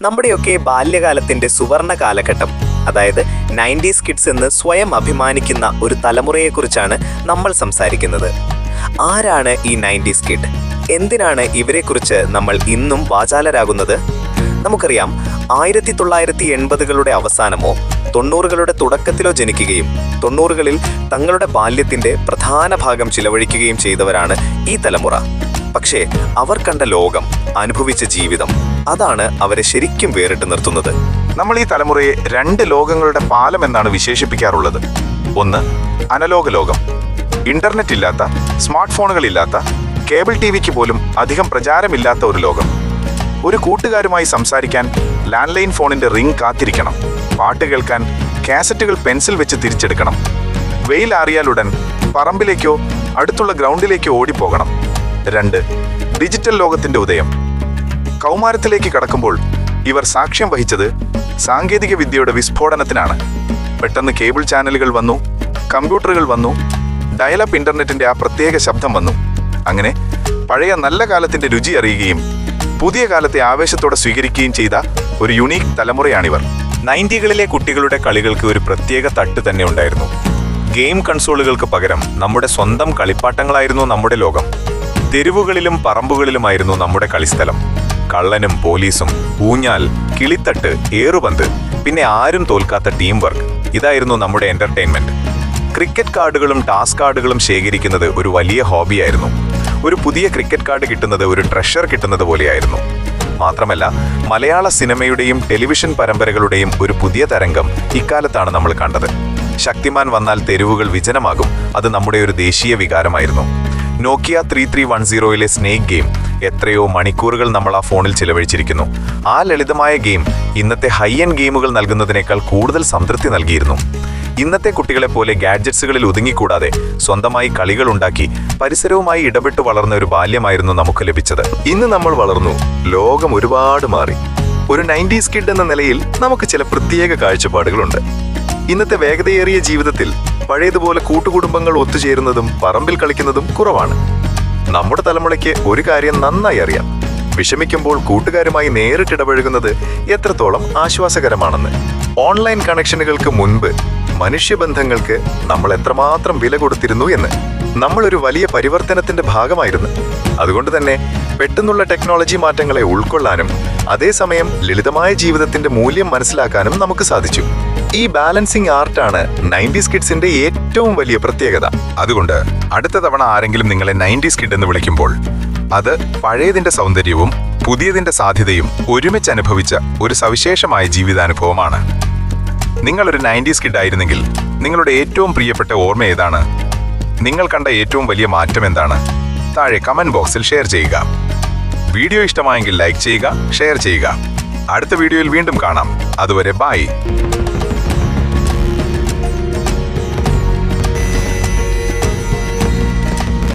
നമ്മുടെയൊക്കെ ബാല്യകാലത്തിന്റെ സുവർണ കാലഘട്ടം, അതായത് 90s കിഡ്സ് എന്ന് സ്വയം അഭിമാനിക്കുന്ന ഒരു തലമുറയെക്കുറിച്ചാണ് നമ്മൾ സംസാരിക്കുന്നത്. ആരാണ് ഈ 90s കിഡ്? എന്തിനാണ് ഇവരെക്കുറിച്ച് നമ്മൾ ഇന്നും വാചാലരാകുന്നത്? നമുക്കറിയാം, 1980കളുടെ അവസാനമോ 90കളുടെ തുടക്കത്തിലോ ജനിക്കുകയും 90കളിൽ തങ്ങളുടെ ബാല്യത്തിന്റെ പ്രധാന ഭാഗം ചിലവഴിക്കുകയും ചെയ്തവരാണ് ഈ തലമുറ. പക്ഷേ അവർ കണ്ട ലോകം, അനുഭവിച്ച ജീവിതം, അതാണ് അവരെ ശരിക്കും വേറിട്ട് നിർത്തുന്നത്. നമ്മൾ ഈ തലമുറയെ രണ്ട് ലോകങ്ങളുടെ പാലം എന്നാണ് വിശേഷിപ്പിക്കാറുള്ളത്. ഒന്ന്, അനലോക ലോകം. ഇന്റർനെറ്റ് ഇല്ലാത്ത, സ്മാർട്ട് ഫോണുകളില്ലാത്ത, കേബിൾ ടിവിക്ക് പോലും അധികം പ്രചാരമില്ലാത്ത ഒരു ലോകം. ഒരു കൂട്ടുകാരുമായി സംസാരിക്കാൻ ലാൻഡ് ലൈൻ ഫോണിന്റെ റിംഗ് കാത്തിരിക്കണം. പാട്ട് കേൾക്കാൻ കാസറ്റുകൾ പെൻസിൽ വെച്ച് തിരിച്ചെടുക്കണം. വെയിലാറിയാലുടൻ പറമ്പിലേക്കോ അടുത്തുള്ള ഗ്രൗണ്ടിലേക്കോ ഓടിപ്പോകണം. രണ്ട്, ഡിജിറ്റൽ ലോകത്തിന്റെ ഉദയം. കൗമാരത്തിലേക്ക് കടക്കുമ്പോൾ ഇവർ സാക്ഷ്യം വഹിച്ചത് സാങ്കേതിക വിദ്യയുടെ വിസ്ഫോടനത്തിനാണ്. പെട്ടെന്ന് കേബിൾ ചാനലുകൾ വന്നു, കമ്പ്യൂട്ടറുകൾ വന്നു, ഡയലപ്പ് ഇന്റർനെറ്റിന്റെ ആ പ്രത്യേക ശബ്ദം വന്നു. അങ്ങനെ പഴയ നല്ല കാലത്തിന്റെ രുചി അറിയുകയും പുതിയ കാലത്തെ ആവേശത്തോടെ സ്വീകരിക്കുകയും ചെയ്ത ഒരു യുണീക്ക് തലമുറയാണിവർ. 90കളിലെ കുട്ടികളുടെ കളികൾക്ക് ഒരു പ്രത്യേക തട്ട് തന്നെ ഉണ്ടായിരുന്നു. ഗെയിം കൺസോളുകൾക്ക് പകരം നമ്മുടെ സ്വന്തം കളിപ്പാട്ടങ്ങളായിരുന്നു നമ്മുടെ ലോകം. തെരുവുകളിലും പറമ്പുകളിലുമായിരുന്നു നമ്മുടെ കളിസ്ഥലം. കള്ളനും പോലീസും, ഊഞ്ഞാൽ, കിളിത്തട്ട്, ഏറുപന്ത്, പിന്നെ ആരും തോൽക്കാത്ത ടീം വർക്ക്, ഇതായിരുന്നു നമ്മുടെ എന്റർടൈൻമെന്റ്. ക്രിക്കറ്റ് കാർഡുകളും ടാസ്ക് കാർഡുകളും ശേഖരിക്കുന്നത് ഒരു വലിയ ഹോബിയായിരുന്നു. ഒരു പുതിയ ക്രിക്കറ്റ് കാർഡ് കിട്ടുന്നത് ഒരു ട്രഷർ കിട്ടുന്നത് പോലെയായിരുന്നു. മാത്രമല്ല, മലയാള സിനിമയുടെയും ടെലിവിഷൻ പരമ്പരകളുടെയും ഒരു പുതിയ തരംഗം ഇക്കാലത്താണ് നമ്മൾ കണ്ടത്. ശക്തിമാൻ വന്നാൽ തെരുവുകൾ വിജനമാകും, അത് നമ്മുടെ ഒരു ദേശീയ വികാരമായിരുന്നു. നോക്കിയ 3310ലെ സ്നേക് ഗെയിം, എത്രയോ മണിക്കൂറുകൾ നമ്മൾ ആ ഫോണിൽ ചിലവഴിച്ചിരിക്കുന്നു. ആ ലളിതമായ ഗെയിം ഇന്നത്തെ ഹൈ എൻഡ് ഗെയിമുകൾ നൽകുന്നതിനേക്കാൾ കൂടുതൽ സംതൃപ്തി നൽകിയിരുന്നു. ഇന്നത്തെ കുട്ടികളെ പോലെ ഗാഡ്ജറ്റ്സുകളിൽ ഒതുങ്ങിക്കൂടാതെ സ്വന്തമായി കളികൾ ഉണ്ടാക്കി പരിസരവുമായി ഇടപെട്ട് വളർന്ന ഒരു ബാല്യമായിരുന്നു നമുക്ക് ലഭിച്ചത്. ഇന്ന് നമ്മൾ വളർന്നു, ലോകം ഒരുപാട് മാറി. ഒരു 90s കിഡ് എന്ന നിലയിൽ നമുക്ക് ചില പ്രത്യേക കാഴ്ചപ്പാടുകളുണ്ട്. ഇന്നത്തെ വേഗതയേറിയ ജീവിതത്തിൽ പഴയതുപോലെ കൂട്ടുകുടുംബങ്ങൾ ഒത്തുചേരുന്നതും പറമ്പിൽ കളിക്കുന്നതും കുറവാണ്. നമ്മുടെ തലമുറയ്ക്ക് ഒരു കാര്യം നന്നായി അറിയാം: വിഷമിക്കുമ്പോൾ കൂട്ടുകാരുമായി നേരിട്ടിടപഴകുന്നത് എത്രത്തോളം ആശ്വാസകരമാണെന്ന്. ഓൺലൈൻ കണക്ഷനുകൾക്ക് മുൻപ് മനുഷ്യബന്ധങ്ങൾക്ക് നമ്മൾ എത്രമാത്രം വില കൊടുത്തിരുന്നു എന്ന്. നമ്മളൊരു വലിയ പരിവർത്തനത്തിന്റെ ഭാഗമായിരുന്നു. അതുകൊണ്ട് തന്നെ പെട്ടെന്നുള്ള ടെക്നോളജി മാറ്റങ്ങളെ ഉൾക്കൊള്ളാനും അതേസമയം ലളിതമായ ജീവിതത്തിന്റെ മൂല്യം മനസ്സിലാക്കാനും നമുക്ക് സാധിച്ചു. ഈ ബാലൻസിംഗ് ആർട്ടാണ് 90s കിഡ്സിന്റെ ഏറ്റവും വലിയ പ്രത്യേകത. അതുകൊണ്ട് അടുത്ത തവണ ആരെങ്കിലും നിങ്ങളെ 90s കിഡ് എന്ന് വിളിക്കുമ്പോൾ അത് പഴയതിന്റെ സൗന്ദര്യവും പുതിയതിന്റെ സാധ്യതയും ഒരുമിച്ച് അനുഭവിച്ച ഒരു സവിശേഷമായ ജീവിതാനുഭവമാണ്. നിങ്ങളൊരു 90s കിഡ് ആയിരുന്നെങ്കിൽ നിങ്ങളുടെ ഏറ്റവും പ്രിയപ്പെട്ട ഓർമ്മ ഏതാണ്? നിങ്ങൾ കണ്ട ഏറ്റവും വലിയ മാറ്റം എന്താണ്? താഴെ കമന്റ് ബോക്സിൽ ഷെയർ ചെയ്യുക. വീഡിയോ ഇഷ്ടമായെങ്കിൽ ലൈക്ക് ചെയ്യുക, ഷെയർ ചെയ്യുക. അടുത്ത വീഡിയോയിൽ വീണ്ടും കാണാം. അതുവരെ ബൈ.